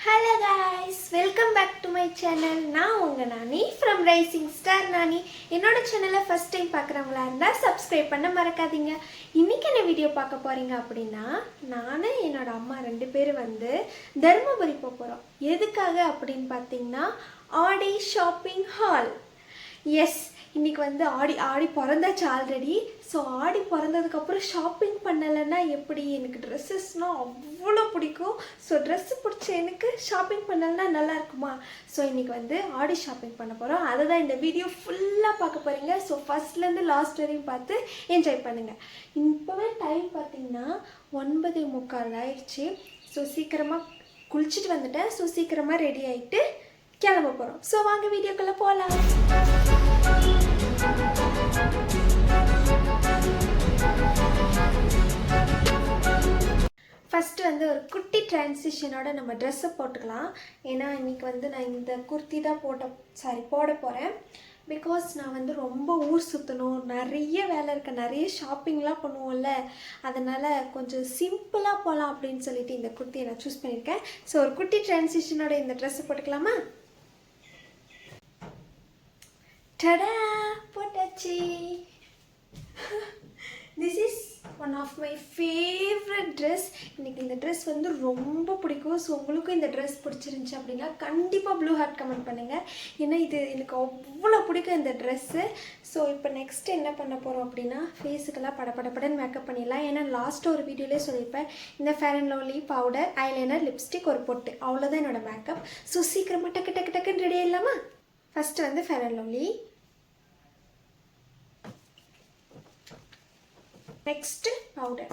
Hello guys, welcome back to my channel. நான் உங்க நானி from Rising Star நானி. என்னோட சேனலை first time பார்க்குறவங்களா இருந்தால் subscribe பண்ண மறக்காதீங்க. இன்னைக்கு என்ன வீடியோ பார்க்க போறீங்க அப்படின்னா நான் என்னோட அம்மா ரெண்டு பேரும் வந்து தர்மபுரி போகிறோம். எதுக்காக அப்படின்னு பார்த்தீங்கன்னா ஆடி ஷாப்பிங் ஹால். எஸ், இன்றைக்கி வந்து ஆடி பிறந்தாச்சு ஆல்ரெடி. ஸோ ஆடி பிறந்ததுக்கப்புறம் ஷாப்பிங் பண்ணலைன்னா எப்படி? எனக்கு ட்ரெஸ்ஸஸ்னால் அவ்வளோ பிடிக்கும். ஸோ ட்ரெஸ்ஸு பிடிச்ச எனக்கு ஷாப்பிங் பண்ணலைன்னா நல்லா இருக்குமா? ஸோ இன்றைக்கி வந்து ஆடி ஷாப்பிங் பண்ண போகிறோம். அதை தான் இந்த வீடியோ ஃபுல்லாக பார்க்க போகிறீங்க. ஸோ ஃபஸ்ட்லேருந்து லாஸ்ட் வரையும் பார்த்து என்ஜாய் பண்ணுங்கள். இப்போவே டைம் பார்த்திங்கன்னா 9:45 ஆயிடுச்சு. ஸோ சீக்கிரமாக குளிச்சுட்டு வந்துட்டேன். ஸோ சீக்கிரமாக ரெடி ஆகிட்டு கிளம்ப போகிறோம். ஸோ வாங்க வீடியோக்குள்ளே போகலாம். ஃபஸ்ட்டு வந்து ஒரு குட்டி ட்ரான்சிஷனோட நம்ம ட்ரெஸ்ஸை போட்டுக்கலாம். ஏன்னா இன்றைக்கி வந்து நான் இந்த குர்த்தி தான் போட போகிறேன். பிகாஸ் நான் வந்து ரொம்ப ஊர் சுற்றணும், நிறைய வேலை இருக்க, நிறைய ஷாப்பிங்லாம் பண்ணுவோம்ல, அதனால் கொஞ்சம் சிம்பிளாக போகலாம் அப்படின்னு சொல்லிட்டு இந்த குர்த்தியை நான் சூஸ் பண்ணியிருக்கேன். ஸோ ஒரு குட்டி ட்ரான்சிஷனோட இந்த ட்ரெஸ்ஸை போட்டுக்கலாமா? டடா, போட்டாச்சு. This is one of my favourite dress. இன்றைக்கி இந்த ட்ரெஸ் வந்து ரொம்ப பிடிக்கும். ஸோ உங்களுக்கும் இந்த ட்ரெஸ் பிடிச்சிருந்துச்சி அப்படின்னா கண்டிப்பாக ப்ளூ ஹார்ட் கமெண்ட் பண்ணுங்கள். ஏன்னா இது எனக்கு அவ்வளோ பிடிக்கும் இந்த ட்ரெஸ்ஸு. ஸோ இப்போ நெக்ஸ்ட்டு என்ன பண்ண போகிறோம் அப்படின்னா ஃபேஸுக்கெல்லாம் படப்படன்னு மேக்கப் பண்ணிடலாம். ஏன்னா லாஸ்ட்டு ஒரு வீடியோலேயே சொல்லியிருப்பேன், இந்த Fair and Lovely powder, eyeliner, lipstick, ஒரு பொட்டு, அவ்வளோதான் என்னோடய மேக்கப். ஸோ சீக்கிரமாக டக்குன்னு ரெடி ஆகிடலாமா? ஃபஸ்ட்டு வந்து Fair and Lovely, next powder,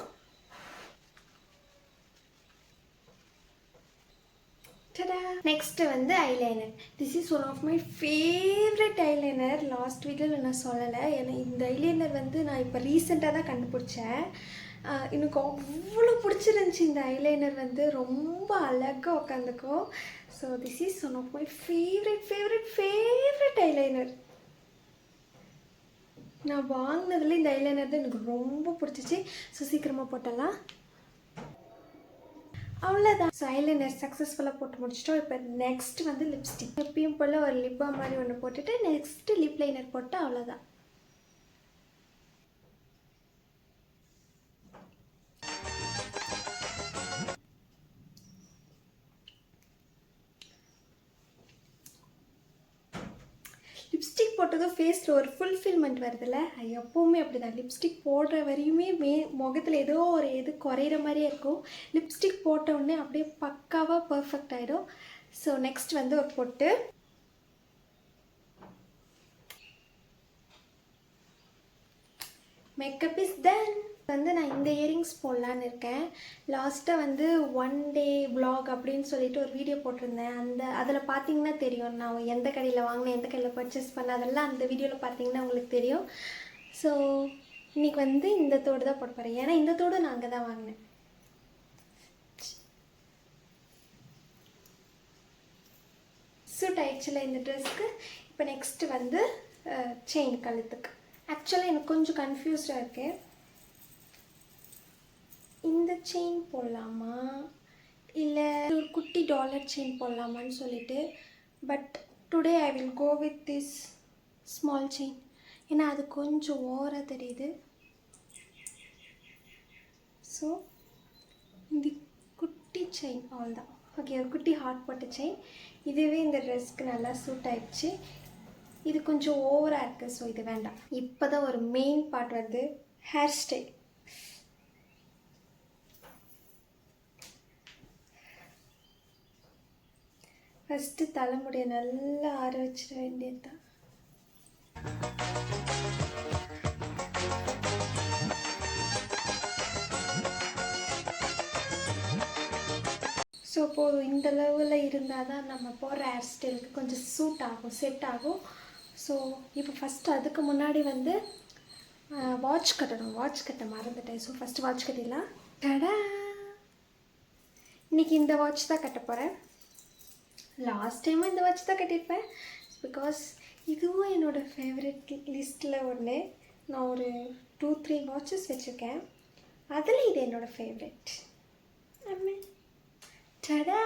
tada, next வந்து eyeliner. This is one of my favorite eyeliner. Last வீடியோவில் நான் சொல்லலை, ஏன்னா இந்த eyeliner வந்து நான் இப்போ ரீசெண்டாக தான் கண்டுபிடிச்சேன். எனக்கு அவ்வளோ பிடிச்சிருந்துச்சி இந்த eyeliner வந்து, ரொம்ப அழகாக உட்காந்துக்கும். So this is one of my favourite eyeliner. நான் வாங்கினதுல இந்த ஐலைனர் தான் எனக்கு ரொம்ப பிடிச்சிச்சு. ஸோ சீக்கிரமாக போட்டலாம். அவ்வளோதான். ஸோ ஐலைனர் சக்ஸஸ்ஃபுல்லாக போட்டு முடிச்சிட்டோம். இப்போ நெக்ஸ்ட் வந்து லிப்ஸ்டிக். எப்பயும் போல் ஒரு லிப் பாம் மாதிரி ஒன்று போட்டுட்டு நெக்ஸ்ட்டு லிப் லைனர் போட்டு அவ்வளோதான். லிப்ஸ்டிக் போட்டதும் ஃபேஸில் ஒரு ஃபுல்ஃபில்மெண்ட் வருதுல்ல, எப்போவுமே அப்படி தான். லிப்ஸ்டிக் போடுற வரையுமே முகத்தில் ஏதோ ஒரு இது குறையிற மாதிரியே இருக்கும். லிப்ஸ்டிக் போட்ட உடனே அப்படியே பக்காவாக பர்ஃபெக்ட் ஆகிடும். ஸோ நெக்ஸ்ட் வந்து ஒரு பொட்டு. Makeup is done. வந்து நான் இந்த இயரிங்ஸ் போடலான்னு இருக்கேன். லாஸ்ட்டாக வந்து 1 day vlog அப்படின்னு சொல்லிட்டு ஒரு வீடியோ போட்டிருந்தேன். அதில் பார்த்தீங்கன்னா தெரியும் நான் எந்த கடையில் வாங்கினேன், எந்த கடையில் பர்ச்சேஸ் பண்ணேன், அதெல்லாம் அந்த வீடியோவில் பார்த்தீங்கன்னா உங்களுக்கு தெரியும். ஸோ இன்றைக்கி வந்து இந்த தோடு தான் போட்டு போகிறேன். ஏன்னா இந்த தோடு நான் அங்கே தான் வாங்கினேன். சூட் ஆயிடுச்சுல இந்த ட்ரெஸ்க்கு. இப்போ நெக்ஸ்ட்டு வந்து செயின் கழுத்துக்கு. ஆக்சுவலாக எனக்கு கொஞ்சம் கன்ஃபியூஸ்டாக இருக்கேன், இந்த செயின் போடலாமா இல்லை ஒரு குட்டி டாலர் செயின் போடலாமான்னு சொல்லிட்டு. But today I will go with this small chain. ஏன்னா அது கொஞ்சம் ஓவராக தெரியுது. ஸோ இந்த குட்டி செயின் அவ்வளோதான். ஓகே, ஒரு குட்டி ஹார்ட் போட்ட செயின். இதுவே இந்த ட்ரெஸ்க்கு நல்லா சூட் ஆயிடுச்சு. இது கொஞ்சம் ஓவராக இருக்குது, ஸோ இது வேண்டாம். இப்போ தான் ஒரு மெயின் பார்ட் வந்து ஹேர் ஸ்டைல். ஃபஸ்ட்டு தலைமுடியை நல்லா ஆற வச்சிட வேண்டியது தான். ஸோ போதும், இந்த லெவலில் இருந்தால் தான் நம்ம போடுற ஹேர் ஸ்டைலுக்கு கொஞ்சம் சூட் ஆகும், செட் ஆகும். ஸோ இப்போ ஃபஸ்ட்டு அதுக்கு முன்னாடி வந்து வாட்ச் கட்டணும். வாட்ச் கட்ட மறந்துட்டேன். ஸோ ஃபஸ்ட்டு வாட்ச் கட்டிடலாம். டடா, இன்றைக்கி இந்த வாட்ச் தான் கட்ட போகிறேன். லாஸ்ட் டைமும் இந்த வாட்ச் தான் கட்டியிருப்பேன். பிகாஸ் இதுவும் என்னோடய ஃபேவரட் லிஸ்ட்டில் ஒன்று. நான் ஒரு 2-3 வாட்சஸ் வச்சுருக்கேன், அதில் இது என்னோடய ஃபேவரெட். டடா,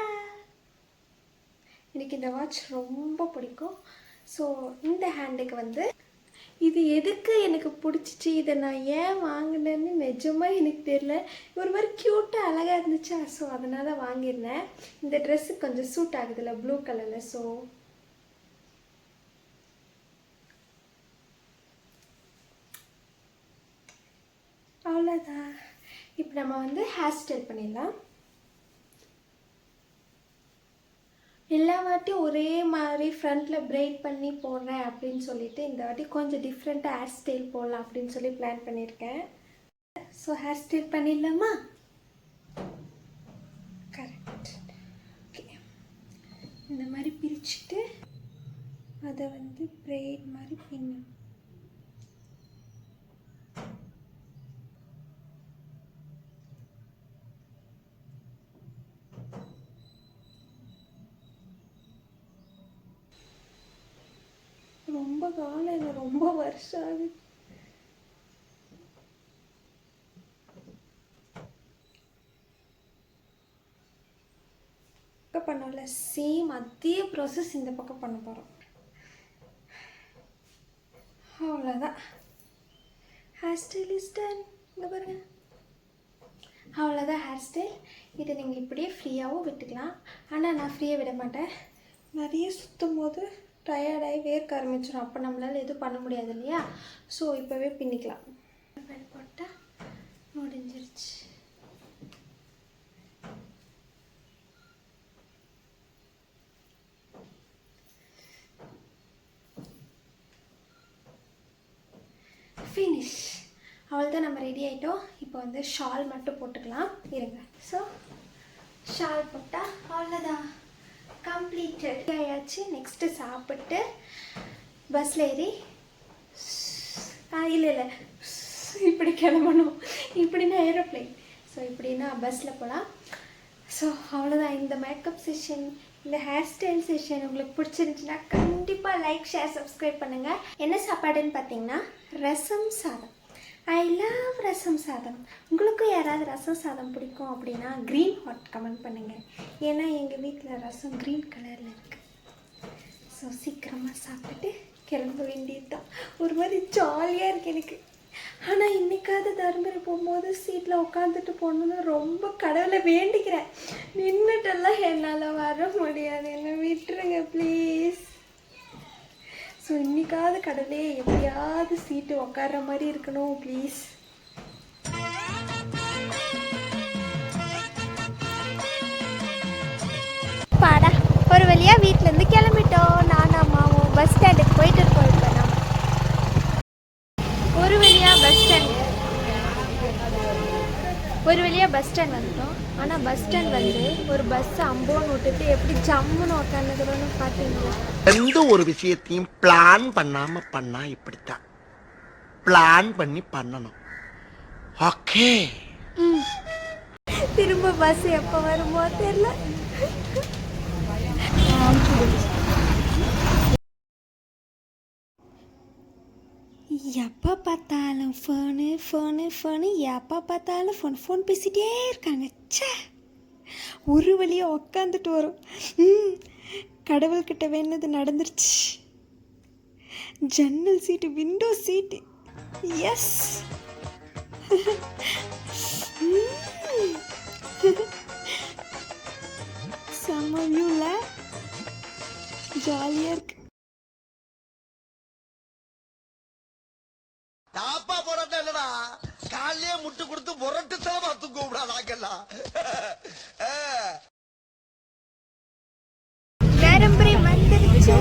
எனக்கு இந்த வாட்ச் ரொம்ப பிடிக்கும். ஸோ இந்த ஹேண்டுக்கு வந்து இது எதுக்கு எனக்கு பிடிச்சிச்சு, இதை நான் ஏன் வாங்கினேன்னு நிஜமாக எனக்கு தெரியல. ஒரு மாதிரி க்யூட்டாக அழகாக இருந்துச்சா, ஸோ அதனால் வாங்கியிருந்தேன். இந்த ட்ரெஸ்ஸுக்கு கொஞ்சம் சூட் ஆகுதுல்ல ப்ளூ கலரில். ஸோ அவ்வளோதான். இப்போ நம்ம வந்து ஹேர் ஸ்டைல் பண்ணிடலாம். எல்லா வாட்டியும் ஒரே மாதிரி ஃப்ரண்ட்டில் பிரைட் பண்ணி போடுறேன் அப்படின்னு சொல்லிட்டு இந்த வாட்டி கொஞ்சம் டிஃப்ரெண்ட்டாக ஹேர் ஸ்டைல் போடலாம் அப்படின்னு சொல்லி பிளான் பண்ணியிருக்கேன். ஸோ ஹேர் ஸ்டைல் பண்ணிடலாமா? கரெக்ட். ஓகே, இந்த மாதிரி பிரிச்சுட்டு அதை வந்து பிரைட் மாதிரி பின்னணும். ரொம்ப காலம் இல்லை, ரொம்ப வருஷம் ஆகுது. பண்ணல சேம் அதே ப்ராசஸ் இந்த பக்கம் பண்ண போகிறோம். அவ்வளோதான், ஹேர் ஸ்டைல் இஸ் டன். இங்கே பாருங்க, அவ்வளோதான் ஹேர் ஸ்டைல். இதை நீங்கள் இப்படியே ஃப்ரீயாகவும் விட்டுக்கலாம். ஆனால் நான் ஃப்ரீயாக விட மாட்டேன். நிறைய சுற்றும் போது டயர்டாகி வேர்க்க ஆரம்பிச்சிடும். அப்போ நம்மளால் எதுவும் பண்ண முடியாது இல்லையா? ஸோ இப்போவே பின்னிக்கலாம். பேண்ட் போட்டால் முடிஞ்சிருச்சு. ஃபினிஷ். அவ்வளோதான், நம்ம ரெடி ஆகிட்டோம். இப்போ வந்து ஷால் மட்டும் போட்டுக்கலாம் இருங்க. ஸோ ஷால் போட்டால் அவ்வளோதான், கம்ப்ளீட்டட் ஆயாச்சு. நெக்ஸ்ட்டு சாப்பிட்டு பஸ்ஸில் ஏறி இல்லை இப்படி கிளம்பணும். இப்படின்னா ஏரோப்ளைன், ஸோ இப்படின்னா பஸ்ஸில் போகலாம். ஸோ அவ்வளோதான். இந்த மேக்கப் செஷன், இந்த ஹேர் ஸ்டைல் செஷன் உங்களுக்கு பிடிச்சிருந்துச்சுன்னா கண்டிப்பாக லைக், ஷேர், சப்ஸ்கிரைப் பண்ணுங்கள். என்ன சாப்பாடுன்னு பார்த்தீங்கன்னா ரசம் சாதம். ஐ லவ் ரசம் சாதம். உங்களுக்கும் யாராவது ரசம் சாதம் பிடிக்கும் அப்படின்னா க்ரீன் ஹாட் கமெண்ட் பண்ணுங்கள். ஏன்னா எங்கள் வீட்டில் ரசம் க்ரீன் கலரில் இருக்குது. ஸோ சீக்கிரமாக சாப்பிட்டுட்டு கிளம்ப வேண்டியது தான். ஒரு மாதிரி ஜாலியாக இருக்குது எனக்கு. ஆனால் இன்றைக்காவது தர்மபுரி போகும்போது சீட்டில் உட்காந்துட்டு போகணுன்னு ரொம்ப கடவுளை வேண்டிக்கிறேன். நின்றுட்டெல்லாம் என்னால் வர முடியாது, என்னை விட்டுருங்க ப்ளீஸ். ஸோ இன்றைக்காவது கடவுளே எப்படியாவது சீட்டு உட்கார்ற மாதிரி இருக்கணும் ப்ளீஸ். பாடா, ஒரு வழியாக வீட்டிலேருந்து கிளம்பிட்டோம். நானும் அம்மாவும் பஸ் ஸ்டாண்டுக்கு போயிட்டு இருக்கோம். இப்போ நான் ஒரு வழியாக பஸ் ஸ்டாண்ட் வந்துட்டோம். ஆனால் பஸ் ஸ்டாண்ட் வந்து ஒரு பஸ் அம்போன்னு விட்டுட்டு எப்படி ஜம்முன்னு உட்காந்துக்கிறோன்னு பார்த்தீங்களா? எந்த ஒரு விஷயத்தையும் பிளான் பண்ணாம பண்ணா இப்படித்தான். பிளான் பண்ணி பண்ணணும். ஓகே. திரும்ப பஸ் எப்போ வருமோ தெரியல. எப்போ பார்த்தாலும் ஃபோனு எப்போ பார்த்தாலும் ஃபோன் பேசிகிட்டே இருக்காங்க. ச்சே, ஒரு வழியாக உக்காந்துட்டு வரும். கடவுள்கிட்ட வேணுது நடந்துருச்சு. ஜன்னல் சீட்டு, விண்டோ சீட்டு. எஸ், செம்ம வியூவில் ஜாலியாக இருக்கு. தாப்பா போராட்டம் இல்லடா, காலையே முட்டு கொடுத்து முரட்டு தான் பார்த்து கூப்பிடா நாக்கெல்லாம். தர்மபுரி வந்துருச்சு.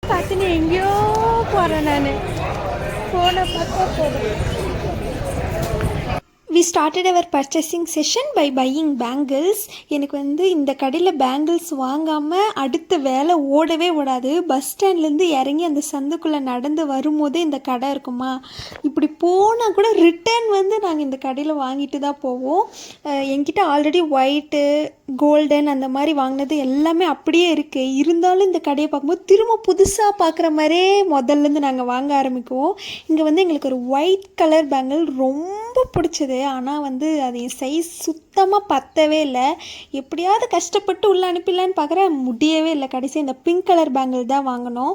பார்த்துன்னு எங்கேயோ போகிறேன் நான். ஃபோனை பார்த்தா போதும். started our purchasing session by buying bangles. எனக்கு வந்து இந்த கடையில் பேங்கிள்ஸ் வாங்காமல் அடுத்த வேலை ஓடவே ஓடாது. பஸ் ஸ்டாண்ட்லேருந்து இறங்கி அந்த சந்துக்குள்ளே நடந்து வரும்போதே இந்த கடை இருக்குமா, இப்படி போனால் கூட ரிட்டர்ன் வந்து நாங்கள் இந்த கடையில் வாங்கிட்டு தான் போவோம். என்கிட்ட ஆல்ரெடி ஒயிட்டு கோல்டன் அந்த மாதிரி வாங்கினது எல்லாமே அப்படியே இருக்குது. இருந்தாலும் இந்த கடையை பார்க்கும்போது திரும்ப புதுசாக பார்க்குற மாதிரியே முதல்லேருந்து நாங்கள் வாங்க ஆரம்பிக்குவோம். இங்கே வந்து எங்களுக்கு ஒரு ஒயிட் கலர் பேங்கிள் ரொம்ப பிடிச்சது. ஆனால் வந்து அது என் சைஸ் சுத்தமாக பத்தவே இல்லை. எப்படியாவது கஷ்டப்பட்டு உள்ளே அனுப்பிடலான்னு பார்க்குறேன், முடியவே இல்லை. கடைசி இந்த பிங்க் கலர் பேங்கிள் தான் வாங்கினோம்.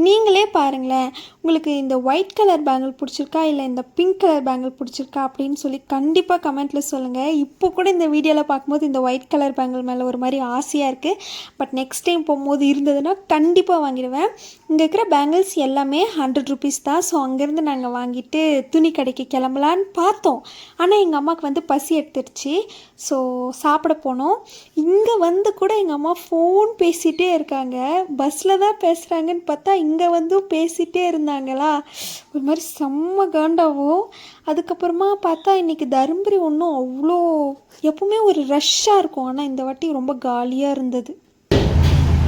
நீங்களே பாருங்களேன், உங்களுக்கு இந்த ஒயிட் கலர் பேங்கிள் பிடிச்சிருக்கா இல்லை இந்த பிங்க் கலர் பேங்கிள் பிடிச்சிருக்கா அப்படின்னு சொல்லி கண்டிப்பாக கமெண்ட்டில் சொல்லுங்கள். இப்போ கூட இந்த வீடியோவில் பார்க்கும்போது இந்த ஒயிட் கலர் பேங்கிள் மேலே ஒரு மாதிரி ஆசையாக இருக்குது. பட் நெக்ஸ்ட் டைம் போகும்போது இருந்ததுன்னா கண்டிப்பாக வாங்கிடுவேன். இங்கே இருக்கிற பேங்கிள்ஸ் எல்லாமே 100 rupees தான். ஸோ அங்கேருந்து நாங்கள் வாங்கிட்டு துணி கடைக்கு கிளம்பலான்னு பார்த்தோம். ஆனால் எங்கள் அம்மாவுக்கு வந்து பசி எடுத்துருச்சு. ஸோ சாப்பிட போனோம். இங்கே வந்து கூட எங்கள் அம்மா ஃபோன் பேசிகிட்டே இருக்காங்க. பஸ்ஸில் தான் பேசுகிறாங்கன்னு பார்த்தா இங்கே வந்து பேசிகிட்டே இருந்தாங்களா, ஒரு மாதிரி செம்ம காண்டாவும். அதுக்கப்புறமா பார்த்தா இன்றைக்கி தருமபுரி ஒன்றும் அவ்வளோ எப்பவுமே ஒரு ரஷ்ஷாக இருக்கும். ஆனால் இந்த வாட்டி ரொம்ப காலியாக இருந்தது.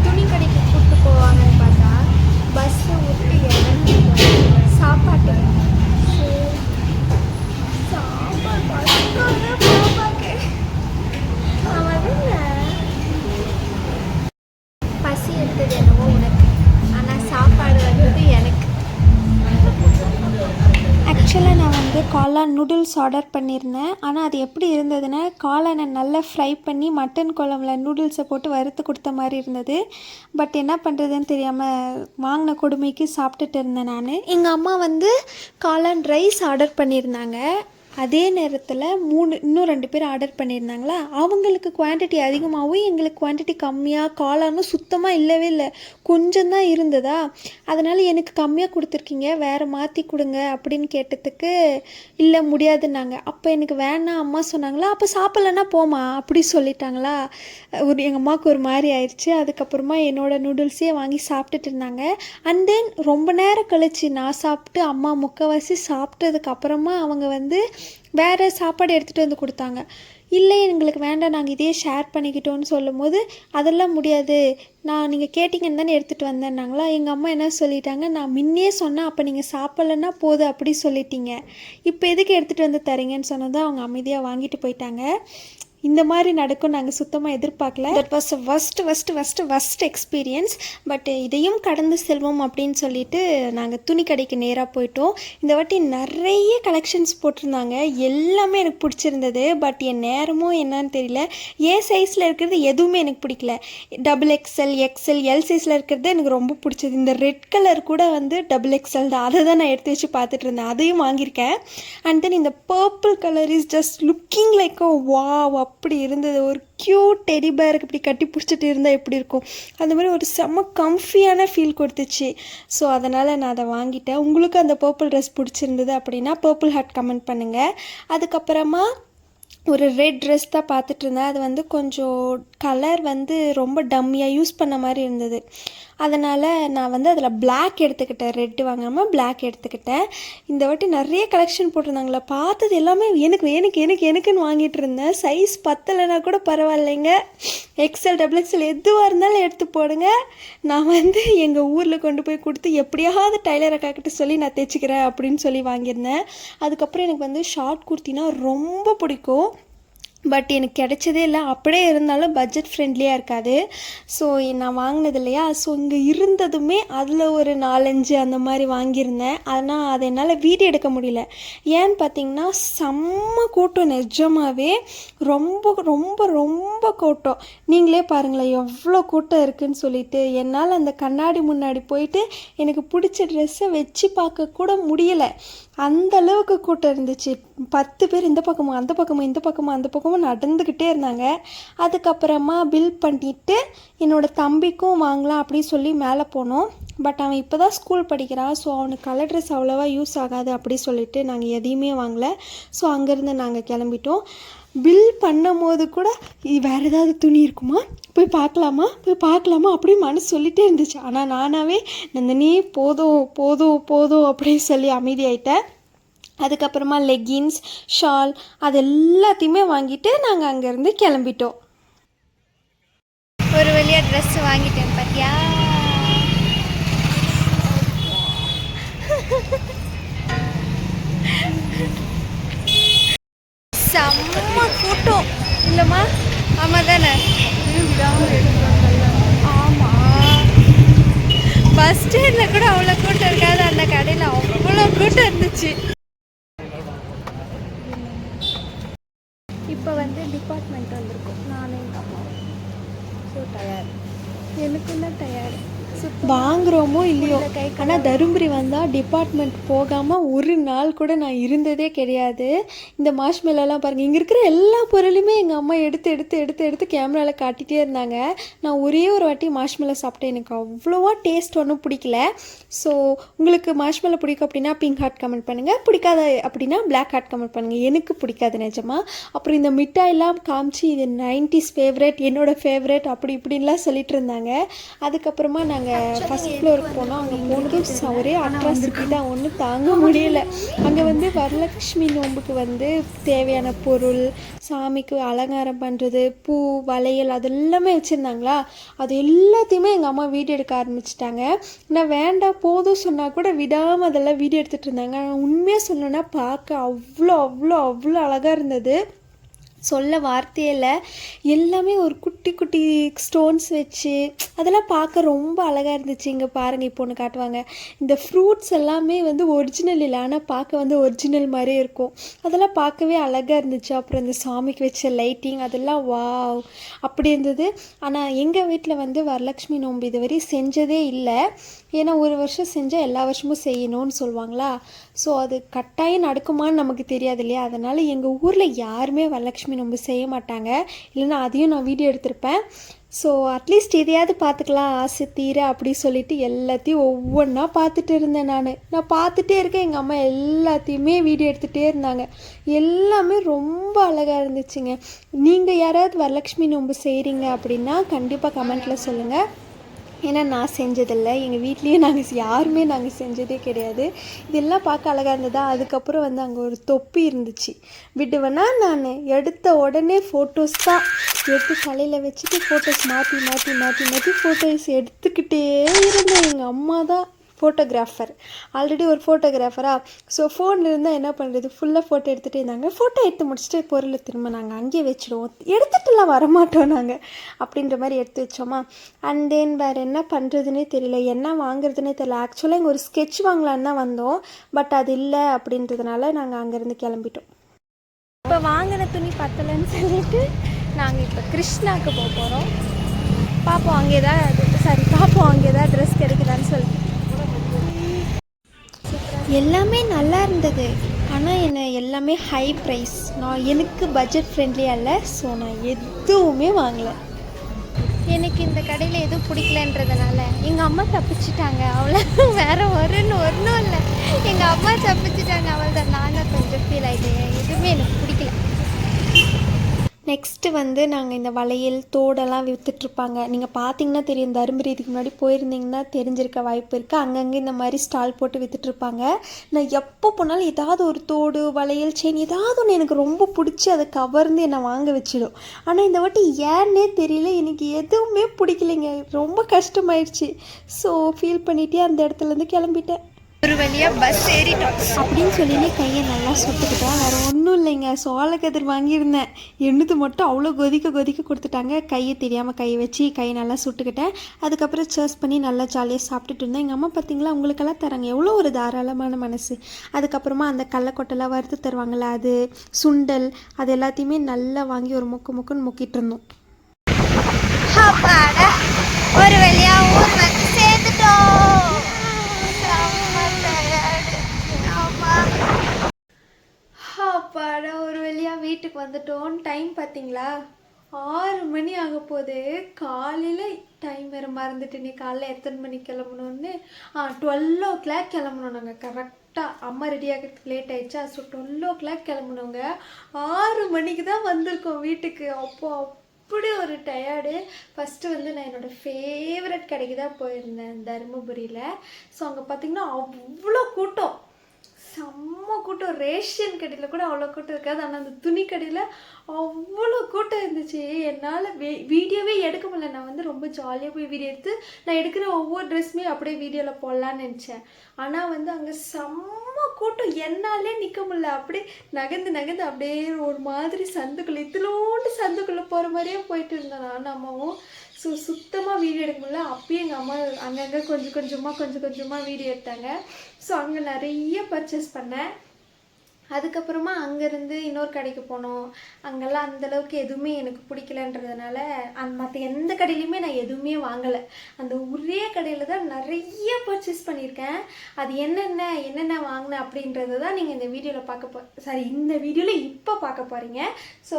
துணி கடைக்கு கூப்பிட்டு போவாங்கன்னு பார்த்தா பஸ்ஸை விட்டு இறங்கி சாப்பாடு பசி எடுத்தது என்னவோ உனக்கு, ஆனால் சாப்பாடு வந்தது எனக்கு. ஆக்சுவலாக நான் வந்து காளான் நூடுல்ஸ் ஆர்டர் பண்ணியிருந்தேன். ஆனால் அது எப்படி இருந்ததுன்னா, காளானை நல்லா ஃப்ரை பண்ணி மட்டன் குழம்புல நூடுல்ஸை போட்டு வறுத்து கொடுத்த மாதிரி இருந்தது. பட் என்ன பண்ணுறதுன்னு தெரியாமல் வாங்கின கொடுமைக்கு சாப்பிட்டுட்டு இருந்தேன் நான். எங்கள் அம்மா வந்து காளான் ரைஸ் ஆர்டர் பண்ணியிருந்தாங்க. அதே நேரத்தில் இன்னும் 2 பேர் ஆர்டர் பண்ணியிருந்தாங்களா, அவங்களுக்கு குவான்டிட்டி அதிகமாகவும் எங்களுக்கு குவான்டிட்டி கம்மியாக. காளானும் சுத்தமாக இல்லவே இல்லை, கொஞ்சம் தான் இருந்ததா. அதனால் எனக்கு கம்மியாக கொடுத்துருக்கீங்க, வேறு மாற்றி கொடுங்க அப்படின்னு கேட்டதுக்கு இல்லை முடியாதுன்னாங்க. அப்போ எனக்கு வேணாம் அம்மா சொன்னாங்களா, அப்போ சாப்பிட்லன்னா போமா அப்படி சொல்லிட்டாங்களா. எங்கள் அம்மாவுக்கு ஒரு மாதிரி ஆயிடுச்சு. அதுக்கப்புறமா என்னோடய நூடுல்ஸே வாங்கி சாப்பிட்டுட்டு இருந்தாங்க. அண்ட் தென் ரொம்ப நேரம் கழிச்சு நான் சாப்பிட்டு அம்மா முக்கால்வாசி சாப்பிட்டதுக்கப்புறமா அவங்க வந்து வேறு சாப்பாடு எடுத்துகிட்டு வந்து கொடுத்தாங்க. இல்லை எங்களுக்கு வேண்டாம், நாங்கள் இதையே ஷேர் பண்ணிக்கிட்டோன்னு சொல்லும் போது அதெல்லாம் முடியாது, நீங்கள் கேட்டிங்கன்னு தானே எடுத்துகிட்டு வந்தேன்னாங்களா. எங்கள் அம்மா என்ன சொல்லிட்டாங்க, நான் முன்னே சொன்னேன், அப்போ நீங்கள் சாப்பிட்லன்னா போதும் அப்படி சொல்லிட்டீங்க, இப்போ எதுக்கு எடுத்துகிட்டு வந்து தரீங்கன்னு சொன்னதை அவங்க அமைதியாக வாங்கிட்டு போயிட்டாங்க. இந்த மாதிரி நடக்கும் நாங்கள் சுத்தமாக எதிர்பார்க்கல. That was first experience. But இதையும் கடந்து செல்வோம் அப்படின்னு சொல்லிட்டு நாங்கள் துணி கடைக்கு நேராக போயிட்டோம். இந்த வாட்டி நிறைய கலெக்ஷன்ஸ் போட்டிருந்தாங்க, எல்லாமே எனக்கு பிடிச்சிருந்தது. பட் என் நேரமும் என்னன்னு தெரியல, சைஸில் இருக்கிறது எதுவுமே எனக்கு பிடிக்கல. XXL, XL, எல் சைஸில் இருக்கிறது எனக்கு ரொம்ப பிடிச்சது. இந்த ரெட் கலர் கூட வந்து XXL தான், அதை தான் நான் எடுத்து வச்சு பார்த்துட்டு இருந்தேன், அதையும் வாங்கியிருக்கேன். அண்ட் தென் இந்த purple colour is just looking like a wow, அப்படி இருந்தது. ஒரு க்யூட் டெடி பேருக்கு இப்படி கட்டி பிடிச்சிட்டு இருந்தால் எப்படி இருக்கும், அந்த மாதிரி ஒரு செம்ம கம்ஃபியான ஃபீல் கொடுத்துச்சு. ஸோ அதனால் நான் அதை வாங்கிட்டேன். உங்களுக்கு அந்த பர்பிள் ட்ரெஸ் பிடிச்சிருந்தது அப்படின்னா பர்பிள் ஹார்ட் கமெண்ட் பண்ணுங்கள். அதுக்கப்புறமா ஒரு ரெட் ட்ரெஸ் தான் பார்த்துட்டு இருந்தேன். அது வந்து கொஞ்சம் கலர் வந்து ரொம்ப டம்மியாக யூஸ் பண்ண மாதிரி இருந்தது. அதனால் நான் வந்து அதில் பிளாக் எடுத்துக்கிட்டேன், ரெட்டு வாங்காமல் பிளாக் எடுத்துக்கிட்டேன். இந்த வாட்டி நிறைய கலெக்ஷன் போட்டிருந்தாங்களே, பார்த்தது எல்லாமே எனக்குன்னு வாங்கிட்டு இருந்தேன். சைஸ் பத்தலைன்னா கூட பரவாயில்லைங்க, XL, XXL எதுவாக இருந்தாலும் எடுத்து போடுங்க, நான் வந்து எங்கள் ஊரில் கொண்டு போய் கொடுத்து எப்படியாவது டைலர் அக்காக்கிட்ட சொல்லி நான் தைச்சிக்கிறேன் அப்படின்னு சொல்லி வாங்கியிருந்தேன். அதுக்கப்புறம் எனக்கு வந்து ஷார்ட் குர்த்தினா ரொம்ப பிடிக்கும். பட் எனக்கு கிடைச்சதே இல்லை. அப்படியே இருந்தாலும் பட்ஜெட் ஃப்ரெண்ட்லியாக இருக்காது. ஸோ நான் வாங்கினது இல்லையா, ஸோ இங்கே இருந்ததுமே அதில் ஒரு 4-5 அந்த மாதிரி வாங்கியிருந்தேன். ஆனால் அதை என்னால் வீடியோ எடுக்க முடியல. ஏன்னு பார்த்தீங்கன்னா செம்ம கூட்டம், நிஜமாகவே ரொம்ப ரொம்ப ரொம்ப கூட்டம். நீங்களே பாருங்களேன் எவ்வளோ கூட்டம் இருக்குதுன்னு சொல்லிட்டு. என்னால் அந்த கண்ணாடி முன்னாடி போயிட்டு எனக்கு பிடிச்ச ட்ரெஸ்ஸை வச்சு பார்க்க கூட முடியலை, அந்த அளவுக்கு கூட்டம் இருந்துச்சு. 10 பேர் இந்த பக்கமும் அந்த பக்கமும் நடந்துக்கிட்டே இருந்தாங்க. அதுக்கப்புறமா பில் பண்ணிவிட்டு என்னோடய தம்பிக்கும் வாங்கலாம் அப்படின்னு சொல்லி மேலே போனோம். பட் அவன் இப்போ தான் ஸ்கூல் படிக்கிறான், ஸோ அவனுக்கு கலர் ட்ரெஸ் அவ்வளோவா யூஸ் ஆகாது அப்படி சொல்லிட்டு நாங்கள் எதையுமே வாங்கலை. ஸோ அங்கேருந்து நாங்கள் கிளம்பிட்டோம். பில் பண்ணும் போது கூட வேறு ஏதாவது துணி இருக்குமா, போய் பார்க்கலாமா அப்படின்னு மனசு சொல்லிகிட்டே இருந்துச்சு. ஆனால் நானாகவே நந்தினி போதும் அப்படின்னு சொல்லி அமைதியாயிட்டேன். அதுக்கப்புறமா லெகின்ஸ், ஷால் அது எல்லாத்தையுமே வாங்கிட்டு நாங்கள் அங்கேருந்து கிளம்பிட்டோம். ஒரு வழியாக ட்ரெஸ் வாங்கிட்டேன் பார்த்தியா. செம்ம கூட்டம் இல்லைம்மா? ஆமாம் தானே? ஆமாம், பஸ் ஸ்டாண்டில் கூட அவ்வளோ கூட்டம் இருக்காது, அந்த கடையில் அவ்வளோ கூட்டம் இருந்துச்சு. இப்போ வந்து டிபார்ட்மெண்ட் வந்திருக்கோம், நானும் எங்கள் அம்மாவும். ஸோ டயர்ட், எனக்கும் தான் டயர்டு. வாங்குகிறோமோ இல்லையோ, ஆனால் தருமபுரி வந்தால் டிபார்ட்மெண்ட் போகாமல் ஒரு நாள் கூட நான் இருந்ததே கிடையாது. இந்த மார்ஷ்மெல்லாம் பாருங்கள், இங்கே இருக்கிற எல்லா பொருளுமே எங்கள் அம்மா எடுத்து எடுத்து எடுத்து எடுத்து கேமராவில் காட்டிகிட்டே இருந்தாங்க. நான் ஒரே ஒரு வாட்டி மார்ஷ்மெல்லோ சாப்பிட்டேன், எனக்கு அவ்வளோவா டேஸ்ட் ஒன்றும் பிடிக்கல. ஸோ உங்களுக்கு மார்ஷ்மெல்லோ பிடிக்கும் அப்படின்னா பிங்க் ஹார்ட் கமெண்ட் பண்ணுங்கள், பிடிக்காத அப்படின்னா பிளாக் ஹார்ட் கமெண்ட் பண்ணுங்கள். எனக்கு பிடிக்காது நிஜமா. அப்புறம் இந்த மிட்டாயெல்லாம் காமிச்சு இது 90s ஃபேவரட், என்னோடய ஃபேவரட் அப்படி இப்படின்லாம் சொல்லிட்டு இருந்தாங்க. அதுக்கப்புறமா நாங்கள் ஃபஸ்ட் ஃப்ளோருக்கு போனோம். அங்கே போனதும் ஒரே அட்ராசிட்டி தான், ஒன்றும் தாங்க முடியல. அங்கே வந்து வரலட்சுமி நோம்புக்கு வந்து தேவையான பொருள், சாமிக்கு அலங்காரம் பண்ணுறது, பூ, வளையல் அதெல்லாமே வச்சுருந்தாங்களா. அது எல்லாத்தையுமே எங்கள் அம்மா வீடியோ எடுக்க ஆரம்பிச்சிட்டாங்க. நான் வேண்டாம் போதும் சொன்னால் கூட விடாமல் அதெல்லாம் வீடியோ எடுத்துகிட்டு இருந்தாங்க. ஆனால் உண்மையாக சொல்லணுன்னா பார்க்க அவ்வளோ அவ்வளோ அவ்வளோ அழகாக இருந்தது, சொல்ல வார்த்தையே இல்லை. எல்லாமே ஒரு குட்டி குட்டி ஸ்டோன்ஸ் வச்சு அதெல்லாம் பார்க்க ரொம்ப அழகாக இருந்துச்சு. இங்கே பாருங்கள், இப்போ ஒன்று காட்டுவாங்க. இந்த ஃப்ரூட்ஸ் எல்லாமே வந்து ஒரிஜினல் இல்லை, ஆனால் பார்க்க வந்து ஒரிஜினல் மாதிரியே இருக்கும். அதெல்லாம் பார்க்கவே அழகாக இருந்துச்சு. அப்புறம் இந்த சாமிக்கு வச்ச லைட்டிங் அதெல்லாம் வாவ் அப்படி இருந்தது. ஆனால் எங்கள் வீட்டில் வந்து வரலட்சுமி நோன்பு இதுவரை செஞ்சதே இல்லை. ஏன்னா ஒரு வருஷம் செஞ்சால் எல்லா வருஷமும் செய்யணும்னு சொல்லுவாங்களா. ஸோ அது கட்டாயம் நடக்குமான்னு நமக்கு தெரியாது இல்லையா. அதனால் எங்கள் ஊரில் யாருமே வரலட்சுமி நோன்பு செய்ய மாட்டாங்க, இல்லைன்னா அதையும் நான் வீடியோ எடுத்திருப்பேன். ஸோ அட்லீஸ்ட் இதையாவது பார்த்துக்கலாம் ஆசை தீர அப்படி சொல்லிட்டு எல்லாத்தையும் ஒவ்வொன்றா பார்த்துட்டு இருந்தேன். நான் பார்த்துட்டே இருக்கேன், எங்கள் அம்மா எல்லாத்தையுமே வீடியோ எடுத்துகிட்டே இருந்தாங்க. எல்லாமே ரொம்ப அழகாக இருந்துச்சுங்க. நீங்கள் யாராவது வரலட்சுமி நோன்பு செய்கிறீங்க அப்படின்னா கண்டிப்பாக கமெண்ட்டில் சொல்லுங்கள். ஏன்னா நான் செஞ்சதில்லை, எங்கள் வீட்லேயும் யாருமே செஞ்சதே கிடையாது. இதெல்லாம் பார்க்க அழகாக இருந்ததா. அதுக்கப்புறம் வந்து அங்கே ஒரு தொப்பி இருந்துச்சு, விடுவேன்னா நான் எடுத்த உடனே ஃபோட்டோஸ் தான் எடுத்து தலையில் வச்சுட்டு ஃபோட்டோஸ் மாற்றி மாற்றி மாற்றி மாற்றி ஃபோட்டோஸ் எடுத்துக்கிட்டே இருந்தேன். எங்கள் அம்மா தான் ஃபோட்டோகிராஃபர், ஆல்ரெடி ஒரு ஃபோட்டோகிராஃபராக. ஸோ ஃபோனில் இருந்தால் என்ன பண்ணுறது, ஃபுல்லாக ஃபோட்டோ எடுத்துகிட்டே இருந்தாங்க. ஃபோட்டோ எடுத்து முடிச்சுட்டு பொருளை திரும்ப நாங்கள் அங்கேயே வச்சுடுவோம், எடுத்துகிட்டுலாம் வரமாட்டோம் நாங்கள் அப்படின்ற மாதிரி எடுத்து வச்சோமா. அண்ட் தென் வேறு என்ன பண்ணுறதுனே தெரியல, என்ன வாங்குறதுனே தெரியல. ஆக்சுவலாக இங்கே ஒரு ஸ்கெட்ச் வாங்கலான்னு தான் வந்தோம், பட் அது இல்லை அப்படின்றதுனால நாங்கள் அங்கேருந்து கிளம்பிட்டோம். இப்போ வாங்கின துணி பத்தலைன்னு சொல்லிட்டு நாங்கள் இப்போ கிருஷ்ணாவுக்கு போக போகிறோம். பார்ப்போம் அங்கே தான் ட்ரெஸ் கிடைக்குதான்னு சொல்லிட்டு. எல்லாமே நல்லா இருந்தது, ஆனால் என்ன எல்லாமே ஹை ப்ரைஸ். எனக்கு பட்ஜெட் ஃப்ரெண்ட்லியாக இல்லை, ஸோ நான் எதுவுமே வாங்கலை. எனக்கு இந்த கடையில் எதுவும் பிடிக்கலன்றதுனால எங்கள் அம்மா தப்பிச்சிட்டாங்க, அவ்வளோ வேறு ஒன்றும் இல்லை. எங்கள் அம்மா தப்பிச்சிட்டாங்க, அவள் தான். நான் கொஞ்சம் ஃபீல் ஆகிட்டேன், எதுவுமே எனக்கு பிடிக்கல. நெக்ஸ்ட்டு வந்து நாங்கள் இந்த வளையல் தோடெல்லாம் விற்றுட்ருப்பாங்க. நீங்கள் பார்த்தீங்கன்னா தெரியும், தருமபுரி இதுக்கு முன்னாடி போயிருந்தீங்கன்னா தெரிஞ்சிருக்க வாய்ப்பு இருக்குது. அங்கங்கே இந்த மாதிரி ஸ்டால் போட்டு விற்றுட்ருப்பாங்க. நான் எப்போ போனாலும் ஏதாவது ஒரு தோடு, வளையல், செயின் ஏதாவது ஒன்று எனக்கு ரொம்ப பிடிச்சி அதை கவர்ந்து என்னை வாங்க வச்சிடும். ஆனால் இந்த வாட்டி ஏன்னே தெரியல, எனக்கு எதுவுமே பிடிக்கலைங்க, ரொம்ப கஷ்டமாயிடுச்சு. ஸோ ஃபீல் பண்ணிகிட்டே அந்த இடத்துலேருந்து கிளம்பிட்டேன். ஒரு வழியாக பஸ் ஏறிட்டோம் அப்படின்னு சொல்லினே கையை நல்லா சுட்டுக்கிட்டேன். வேறு ஒன்றும் இல்லைங்க, சோளக்கதிர் வாங்கியிருந்தேன், எண்ணது மட்டும் அவ்வளோ கொதிக்க கொடுத்துட்டாங்க. கையை தெரியாமல் கையை வச்சு கையை நல்லா சுட்டுக்கிட்டேன். அதுக்கப்புறம் சர்ஸ் பண்ணி நல்லா ஜாலியாக சாப்பிட்டுட்டு இருந்தேன். எங்கள் அம்மா பார்த்திங்களா உங்களுக்கெல்லாம் தராங்க, எவ்வளோ ஒரு தாராளமான மனசு. அதுக்கப்புறமா அந்த கடலக்கொட்டைலாம் வறுத்து தருவாங்கள்ல, அது சுண்டல், அது எல்லாத்தையுமே நல்லா வாங்கி ஒரு முக்குன்னு முக்கிட்டு இருந்தோம். ஒரு வழியாக ஊர் வந்து சேர்ந்துட்டோம். அப்பாடா, ஒரு வழியாக வீட்டுக்கு வந்துட்டோம். டைம் பார்த்தீங்களா, 6 மணி ஆக போகுது. காலையில் டைம் வேறு மறந்துட்டு, நீ காலையில் எத்தனை மணிக்கு கிளம்பணுன்னு 12 கிளம்பணும். நாங்கள் கரெக்டாக அம்மா ரெடி ஆகிறதுக்கு லேட் ஆகிடுச்சா, ஸோ 12 கிளம்பணுங்க. 6 மணிக்கு தான் வந்திருக்கோம் வீட்டுக்கு. அப்படி ஒரு டயர்டு. ஃபஸ்ட்டு வந்து நான் என்னோடய ஃபேவரட் கடைக்கு தான் போயிருந்தேன் தருமபுரியில். ஸோ அங்கே பார்த்திங்கன்னா அவ்வளோ கூட்டம், செம்ம கூட்டம். ரேஷன் கடையில் கூட அவ்வளோ கூட்டம் இருக்காது, ஆனால் அந்த துணி கடையில் அவ்வளோ கூட்டம் இருந்துச்சு. என்னால் வீடியோவே எடுக்க முடியல. நான் வந்து ரொம்ப ஜாலியாக போய் வீடியோ எடுத்து நான் எடுக்கிற ஒவ்வொரு ட்ரெஸ்ஸுமே அப்படியே வீடியோவில் போடலான்னு நினச்சேன். ஆனால் வந்து அங்கே செம்ம கூட்டம், என்னாலே நிற்க முடியல. அப்படியே நகர்ந்து நகர்ந்து அப்படியே ஒரு மாதிரி சந்துக்குள்ளே, இத்திலோண்டு சந்துக்குள்ளே போகிற மாதிரியே போயிட்டு இருந்தேன் நானும் அம்மாவும். ஸோ சுத்தமாக வீடியோ எடுக்க முடியல. அப்பயும் எங்கள் அம்மா அங்கங்கே கொஞ்சம் கொஞ்சமாக வீடியோ எடுத்தாங்க. ஸோ அங்கே நிறைய பர்ச்சேஸ் பண்ணேன். அதுக்கப்புறமா அங்கேருந்து இன்னொரு கடைக்கு போனோம். அங்கெல்லாம் அந்தளவுக்கு எதுவுமே எனக்கு பிடிக்கலன்றதுனால மற்ற எந்த கடையிலையுமே நான் எதுவுமே வாங்கலை. அந்த ஒரே கடையில் தான் நிறைய பர்ச்சேஸ் பண்ணியிருக்கேன். அது என்னென்ன வாங்கினேன் அப்படின்றது தான் நீங்கள் இந்த வீடியோவில் இந்த வீடியோவில் இப்போ பார்க்க போகிறீங்க. ஸோ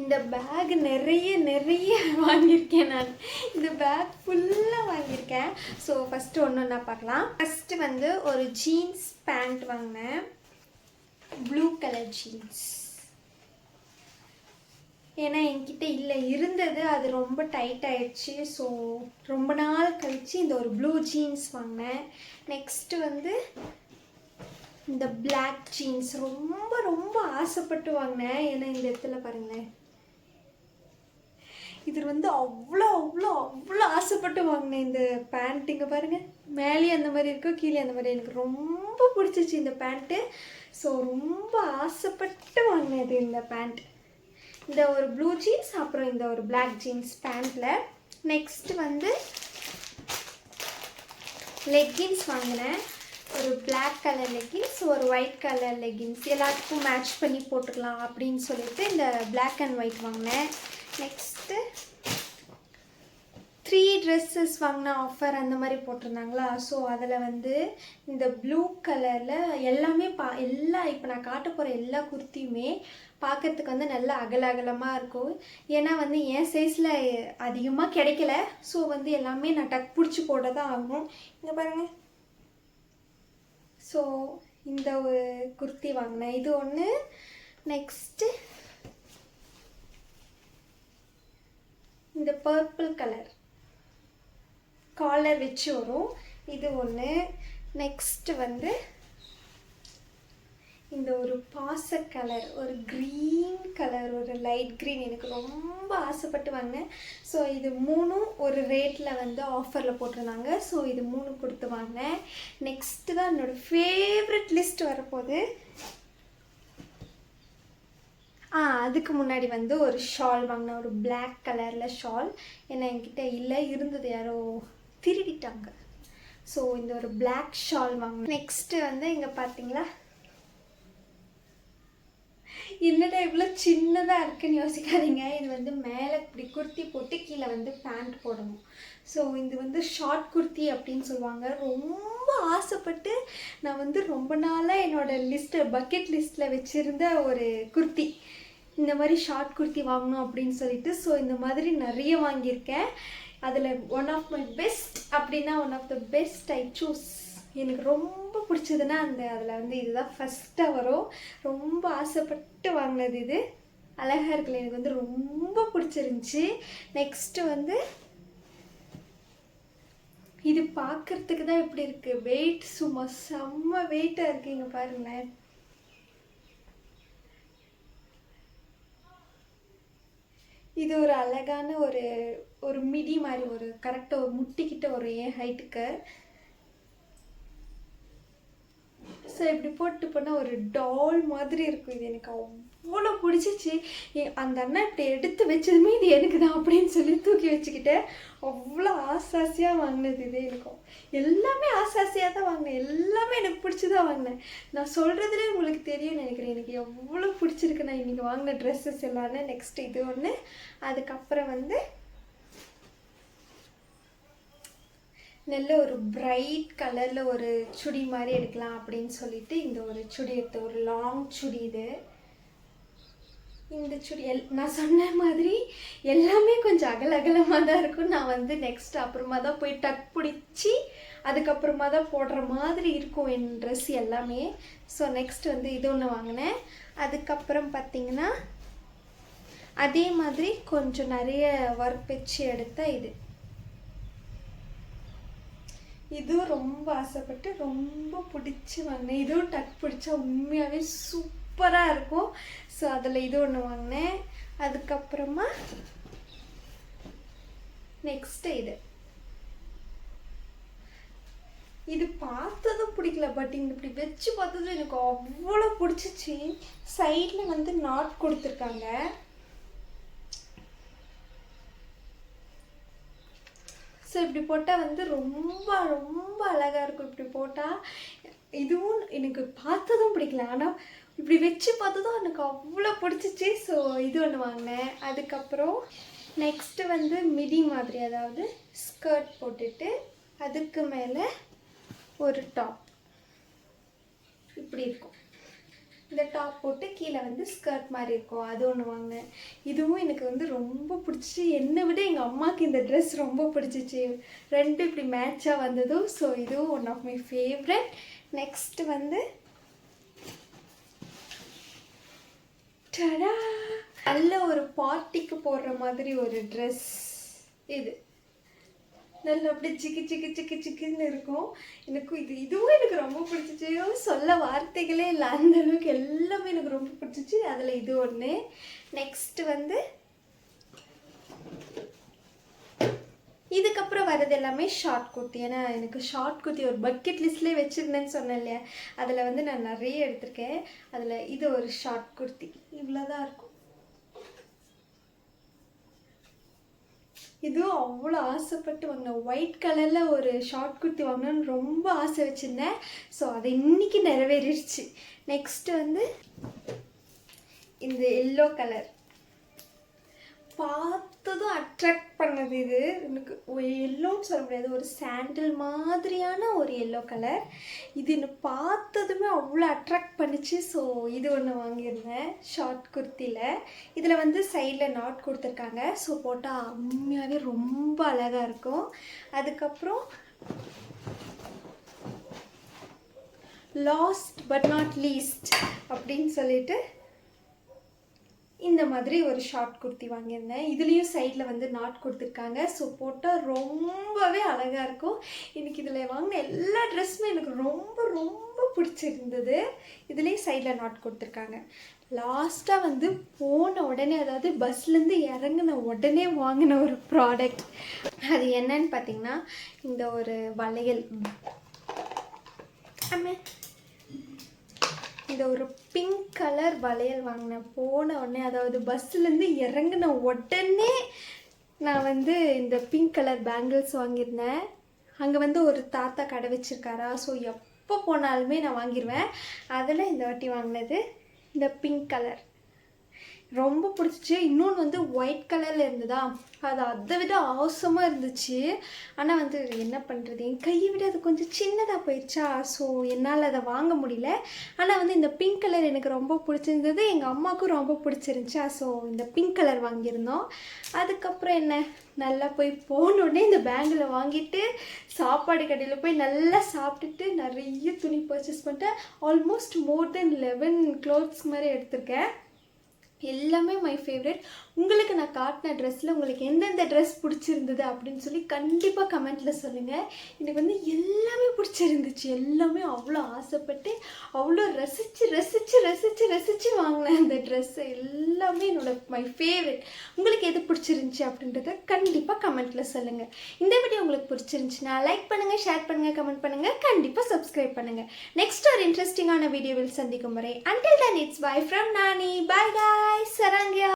இந்த பேக் நிறைய வாங்கியிருக்கேன். நான் இந்த பேக் ஃபுல்லாக வாங்கியிருக்கேன். ஸோ ஃபஸ்ட்டு ஒன்று பார்க்கலாம். ஃபஸ்ட்டு வந்து ஒரு ஜீன்ஸ் பேண்ட் வாங்கினேன், ப்ளூ கலர் ஜீன்ஸ். ஏன்னா என்கிட்ட இருந்தது, அது ரொம்ப டைட் ஆயிடுச்சு. ஸோ ரொம்ப நாள் கழித்து இந்த ஒரு ப்ளூ ஜீன்ஸ் வாங்கினேன். நெக்ஸ்ட்டு வந்து இந்த பிளாக் ஜீன்ஸ் ரொம்ப ஆசைப்பட்டு வாங்கினேன். ஏன்னா இந்த இடத்துல பாருங்களேன், இது வந்து அவ்வளோ ஆசைப்பட்டு வாங்கினேன் இந்த பேண்ட். இங்கே பாருங்கள், மேலேயும் அந்த மாதிரி இருக்கும், கீழே அந்த மாதிரி. எனக்கு ரொம்ப பிடிச்சிச்சு இந்த பேண்ட்டு. ஸோ ரொம்ப ஆசைப்பட்டு வாங்கினது இந்த பேண்ட். இந்த ஒரு ப்ளூ ஜீன்ஸ், அப்புறம் இந்த ஒரு பிளாக் ஜீன்ஸ் பேண்ட்டில். நெக்ஸ்ட்டு வந்து லெக்கின்ஸ் வாங்கினேன். ஒரு பிளாக் கலர் லெகின்ஸ், ஒரு ஒயிட் கலர் லெகின்ஸ், எல்லாத்துக்கும் மேட்ச் பண்ணி போட்டுக்கலாம் அப்படின்னு சொல்லிட்டு இந்த பிளாக் அண்ட் ஒயிட் வாங்கினேன். நெக்ஸ்ட்டு 3 ட்ரெஸ்ஸஸ் வாங்கின ஆஃபர் அந்த மாதிரி போட்டிருந்தாங்களா. ஸோ அதில் வந்து இந்த ப்ளூ கலரில் எல்லாமே இப்போ நான் காட்ட போகிற எல்லா குர்த்தியுமே பார்க்கறதுக்கு வந்து நல்லா அகலமாக இருக்கும். ஏன்னா வந்து என் சைஸில் அதிகமாக கிடைக்கல. ஸோ வந்து எல்லாமே நான் டக் பிடிச்சி போட தான் ஆகும். இங்கே பாருங்கள். ஸோ இந்த ஒரு குர்த்தி வாங்கினேன், இது ஒன்று. நெக்ஸ்ட்டு இந்த பர்பிள் கலர் காலர் வச்சு வரும், இது ஒன்று. நெக்ஸ்ட்டு வந்து இந்த ஒரு பாச கலர், ஒரு க்ரீன் கலர், ஒரு லைட் க்ரீன், எனக்கு ரொம்ப ஆசைப்பட்டு வாங்கினேன். ஸோ இது 3ம் ஒரு ரேட்டில் வந்து ஆஃபரில் போட்டிருந்தாங்க. ஸோ இது 3 கொடுத்து வாங்கினேன். நெக்ஸ்ட்டு தான் என்னோடய ஃபேவரட் லிஸ்ட் வரப்போகுது. அதுக்கு முன்னாடி வந்து ஒரு ஷால் வாங்கினேன், ஒரு பிளாக் கலரில் ஷால். ஏன்னா என்கிட்ட இருந்தது யாரோ திருடிட்டாங்க. ஸோ இந்த ஒரு பிளாக் ஷால் வாங்கினேன். நெக்ஸ்ட்டு வந்து இங்கே பார்த்தீங்களா, என்னடா இவ்வளோ சின்னதாக இருக்குன்னு யோசிக்காதீங்க. இது வந்து மேலே இப்படி குர்த்தி போட்டு கீழே வந்து பேண்ட் போடணும். ஸோ இது வந்து ஷார்ட் குர்த்தி அப்படின்னு சொல்லுவாங்க. ரொம்ப ஆசைப்பட்டு நான் வந்து ரொம்ப நாளாக என்னோடய பக்கெட் லிஸ்ட்டில் வச்சுருந்த ஒரு குர்த்தி, இந்த மாதிரி ஷார்ட் குர்த்தி வாங்கணும் அப்படின்னு சொல்லிட்டு. ஸோ இந்த மாதிரி நிறைய வாங்கியிருக்கேன். அதில் one of the best I choose. எனக்கு ரொம்ப பிடிச்சதுன்னா அதில் வந்து இதுதான் ஃபஸ்ட்டாக வரும். ரொம்ப ஆசைப்பட்டு வாங்கினது இது. அழகாக இருக்குல்ல, எனக்கு வந்து ரொம்ப பிடிச்சிருந்துச்சி. நெக்ஸ்ட்டு வந்து இது பார்க்குறதுக்கு தான் இப்படி இருக்குது, வெயிட் சும்மா செம்ம வெயிட்டாக இருக்குது. இங்கே பாருங்களேன், இது ஒரு அழகான ஒரு மிடி மாதிரி, ஒரு கரெக்டாக ஒரு முட்டிக்கிட்ட ஒரு என் ஹைட்டுக்கு. ஸோ இப்படி போட்டு போனால் ஒரு டால் மாதிரி இருக்கும். இது எனக்கு அவ்வளோ பிடிச்சிச்சு. அந்த அண்ணா இப்படி எடுத்து வச்சதுமே இது எனக்கு தான் அப்படின்னு சொல்லி தூக்கி வச்சுக்கிட்டேன். அவ்வளோ ஆசாசியாக வாங்கினது இது. எனக்கும் எல்லாமே ஆசாசியாக தான் வாங்கினேன், எல்லாமே எனக்கு பிடிச்சி தான் வாங்கினேன். நான் சொல்கிறதுலே உங்களுக்கு தெரியும்னு நினைக்கிறேன் எனக்கு எவ்வளோ பிடிச்சிருக்கு நான் இன்றைக்கி வாங்கின ட்ரெஸ்ஸஸ் எல்லாமே. நெக்ஸ்ட் இது ஒன்று. அதுக்கப்புறம் வந்து நல்ல ஒரு பிரைட் கலரில் ஒரு சுடி மாதிரி எடுக்கலாம் அப்படின்னு சொல்லிட்டு இந்த ஒரு சுடி எடுத்து, ஒரு லாங் சுடி. இந்த சுடி நான் சொன்ன மாதிரி எல்லாமே கொஞ்சம் அகலமாக தான் இருக்கும். நான் வந்து நெக்ஸ்ட் அப்புறமா தான் போய் டக் பிடிச்சி அதுக்கப்புறமா தான் போடுற மாதிரி இருக்கும் என் ட்ரெஸ் எல்லாமே. ஸோ நெக்ஸ்ட் வந்து இது ஒன்று வாங்கினேன். அதுக்கப்புறம் பார்த்திங்கன்னா அதே மாதிரி கொஞ்சம் நிறைய ஒர்க் வச்சு எடுத்த இதுவும் ரொம்ப ஆசைப்பட்டு ரொம்ப பிடிச்சி வாங்கினேன். இதுவும் டக் பிடிச்சா உண்மையாகவே சூப்பராக இருக்கும். ஸோ அதில் இது ஒன்று வாங்கினேன். அதுக்கப்புறமா நெக்ஸ்ட்டு இது பார்த்ததும் பிடிக்கல, பட் இங்கே இப்படி வச்சு பார்த்ததும் எனக்கு அவ்வளோ பிடிச்சிச்சு. சைடில் வந்து நாட் கொடுத்துருக்காங்க. ஸோ இப்படி போட்டால் வந்து ரொம்ப ரொம்ப அழகாக இருக்கும். இப்படி போட்டால் இதுவும் எனக்கு பார்த்ததும் பிடிக்கல, ஆனால் இப்படி வச்சு பார்த்ததும் எனக்கு அவ்வளோ பிடிச்சிச்சு. ஸோ இது ஒன்று வாங்கினேன். அதுக்கப்புறம் நெக்ஸ்ட்டு வந்து மிடி மாதிரி, அதாவது ஸ்கர்ட் போட்டுட்டு அதுக்கு மேலே ஒரு டாப் இப்படி இருக்கும். இந்த டாப் போட்டு கீழே வந்து ஸ்கர்ட் மாதிரி இருக்கும். அது ஒன்று வாங்கினேன். இதுவும் எனக்கு வந்து ரொம்ப பிடிச்சி, என்னை விட எங்கள் அம்மாவுக்கு இந்த ட்ரெஸ் ரொம்ப பிடிச்சிச்சு. ரெண்டும் இப்படி மேட்சாக வந்ததும். ஸோ இதுவும் one of my favourite. Next வந்து டடா, நல்ல ஒரு பார்ட்டிக்கு போடுற மாதிரி ஒரு ட்ரெஸ். இது நல்ல அப்படியே சிக்கி சிக்கி சிக்கி சிக்கின்னு இருக்கும். இதுவும் எனக்கு ரொம்ப பிடிச்சிச்சு. சொல்ல வார்த்தைகளே இல்லை, அந்த அளவுக்கு எல்லாமே எனக்கு ரொம்ப பிடிச்சிச்சு. அதில் இது ஒன்று. நெக்ஸ்ட்டு வந்து இதுக்கப்புறம் வர்றது எல்லாமே ஷார்ட் குர்த்தி. ஏன்னா எனக்கு ஷார்ட் குர்த்தி ஒரு பக்கெட் லிஸ்ட்லேயே வச்சுருந்தேன்னு சொன்னேன் இல்லையா, அதில் வந்து நான் நிறைய எடுத்திருக்கேன். அதில் இது ஒரு ஷார்ட் குர்த்தி இவ்வளோதான் இருக்கும். இதுவும் அவ்வளோ ஆசைப்பட்டு வாங்கினேன். ஒயிட் கலரில் ஒரு ஷார்ட் குர்த்தி வாங்கணும்னு ரொம்ப ஆசை வச்சுருந்தேன். ஸோ அது இன்னைக்கு நிறைவேறிடுச்சு. நெக்ஸ்ட்டு வந்து இந்த எல்லோ கலர் பார்த்ததும் அட்ராக்ட் பண்ணது. இது எனக்கு எல்லோன்னு சொல்ல முடியாது, ஒரு சாண்டில் மாதிரியான ஒரு எல்லோ கலர். இது எனக்கு பார்த்ததுமே அவ்வளோ அட்ராக்ட் பண்ணிச்சு. ஸோ இது ஒன்று வாங்கியிருந்தேன் ஷார்ட் குர்த்தியில். இதில் வந்து சைடில் நாட் கொடுத்துருக்காங்க. ஸோ போட்டால் உண்மையாகவே ரொம்ப அழகாக இருக்கும். அதுக்கப்புறம் லாஸ்ட் பட் நாட் லீஸ்ட் அப்படின்னு சொல்லிட்டு இந்த மாதிரி ஒரு ஷார்ட் குர்த்தி வாங்கியிருந்தேன். இதுலேயும் சைடில் வந்து நாட் கொடுத்துருக்காங்க. ஸோ போட்டால் ரொம்பவே அழகாக இருக்கும். எனக்கு இதில் வாங்கின எல்லா ட்ரெஸ்ஸுமே எனக்கு ரொம்ப ரொம்ப பிடிச்சிருந்தது. இதுலேயும் சைடில் நாட் கொடுத்துருக்காங்க. லாஸ்ட்டாக வந்து போன உடனே, அதாவது பஸ்லேருந்து இறங்கின உடனே வாங்கின ஒரு ப்ராடக்ட். அது என்னன்னு பார்த்தீங்கன்னா, இந்த ஒரு வளையல். இந்த ஒரு பிங்க் கலர் வளையல் வாங்கினேன் போன உடனே, அதாவது பஸ்ஸுலேருந்து இறங்கின உடனே நான் வந்து இந்த பிங்க் கலர் பேங்கிள்ஸ் வாங்கியிருந்தேன். அங்கே வந்து ஒரு தாத்தா கடை வச்சுருக்காரா. ஸோ எப்போ போனாலுமே நான் வாங்கிடுவேன். அதில் இந்த வாட்டி வாங்கினது இந்த பிங்க் கலர் ரொம்ப பிடிச்சிச்சு. இன்னொன்று வந்து ஒயிட் கலரில் இருந்ததா, அது அதை விட ஆசமாக இருந்துச்சு. ஆனால் வந்து என்ன பண்ணுறது, என் கையை விட அது கொஞ்சம் சின்னதாக போயிடுச்சா. ஸோ என்னால் அதை வாங்க முடியல. ஆனால் வந்து இந்த பிங்க் கலர் எனக்கு ரொம்ப பிடிச்சிருந்தது, எங்கள் அம்மாவுக்கும் ரொம்ப பிடிச்சிருந்துச்சா. ஸோ இந்த பிங்க் கலர் வாங்கியிருந்தோம். அதுக்கப்புறம் என்ன, நல்லா போய் போனோடனே இந்த பேங்கில் வாங்கிட்டு சாப்பாடு கடையில் போய் நல்லா சாப்பிட்டுட்டு நிறைய துணி பர்ச்சேஸ் பண்ணிட்டேன். ஆல்மோஸ்ட் மோர் தென் 11 க்ளோத்ஸ் மாதிரி எடுத்திருக்கேன். எல்லாமே மை ஃபேவரட். உங்களுக்கு நான் காட்டின ட்ரெஸ்ஸில் உங்களுக்கு எந்தெந்த ட்ரெஸ் பிடிச்சிருந்தது அப்படின்னு சொல்லி கண்டிப்பாக கமெண்ட்டில் சொல்லுங்கள். எனக்கு வந்து எல்லாமே பிடிச்சிருந்துச்சு. எல்லாமே அவ்வளோ ஆசைப்பட்டு அவ்வளோ ரசித்து ரசித்து ரசித்து ரசித்து வாங்கினேன் அந்த ட்ரெஸ்ஸை. எல்லாமே மை ஃபேவரட். உங்களுக்கு எது பிடிச்சிருந்துச்சி அப்படின்றத கண்டிப்பாக கமெண்ட்டில் சொல்லுங்கள். இந்த வீடியோ உங்களுக்கு பிடிச்சிருந்துச்சுன்னா லைக் பண்ணுங்கள், ஷேர் பண்ணுங்கள், கமெண்ட் பண்ணுங்கள், கண்டிப்பாக சப்ஸ்கிரைப் பண்ணுங்கள். நெக்ஸ்ட் ஒரு இன்ட்ரெஸ்டிங்கான வீடியோவில் சந்திக்கும் வரை until then it's bye from Nani. Bye guys. Sarangya.